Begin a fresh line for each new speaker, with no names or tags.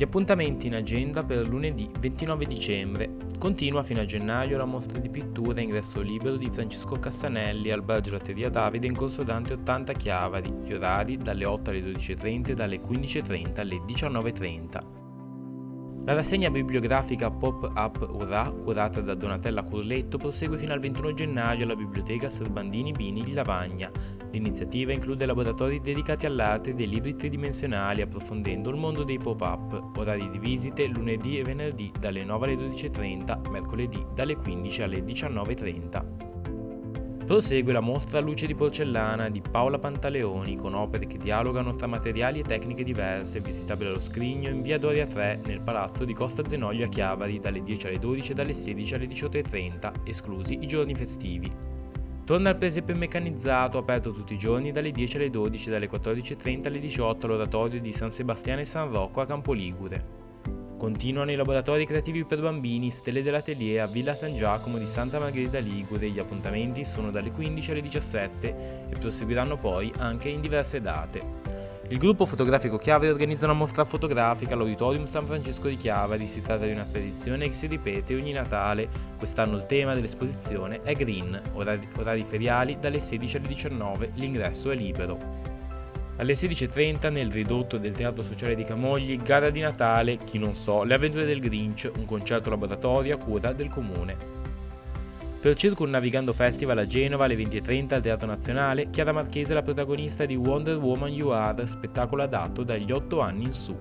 appuntamenti in agenda per lunedì 29 dicembre. Continua fino a gennaio la mostra di pittura ingresso libero di Francesco Cassanelli al Bar Gelateria Davide in Corso Dante 80 Chiavari. Gli orari dalle 8 alle 12.30 e dalle 15.30 alle 19.30. La rassegna bibliografica Pop-Up Urrà, curata da Donatella Curletto, prosegue fino al 21 gennaio alla Biblioteca Serbandini Bini di Lavagna. L'iniziativa include laboratori dedicati all'arte dei libri tridimensionali, approfondendo il mondo dei pop-up. Orari di visite lunedì e venerdì dalle 9 alle 12.30, mercoledì dalle 15 alle 19.30. Prosegue la mostra Luce di porcellana di Paola Pantaleoni, con opere che dialogano tra materiali e tecniche diverse, visitabile allo Scrigno in via Doria 3 nel palazzo di Costa Zenoglio a Chiavari dalle 10 alle 12 e dalle 16 alle 18.30, esclusi i giorni festivi. Torna al presepe meccanizzato, aperto tutti i giorni dalle 10 alle 12 e dalle 14.30 alle 18 all'oratorio di San Sebastiano e San Rocco a Campoligure. Continuano i laboratori creativi per bambini Stelle dell'Atelier a Villa San Giacomo di Santa Margherita Ligure. Gli appuntamenti sono dalle 15 alle 17 e proseguiranno poi anche in diverse date. Il gruppo fotografico Chiavari organizza una mostra fotografica all'Auditorium San Francesco di Chiavari. Si tratta di una tradizione che si ripete ogni Natale. Quest'anno il tema dell'esposizione è Green, orari feriali dalle 16 alle 19, l'ingresso è libero. Alle 16.30 nel ridotto del Teatro Sociale di Camogli, gara di Natale, chi non so, le avventure del Grinch, un concerto laboratorio a cura del comune. Per Circumnavigando Festival a Genova alle 20.30 al Teatro Nazionale, Chiara Marchese è la protagonista di Wonder Woman You Are, spettacolo adatto dagli 8 anni in su.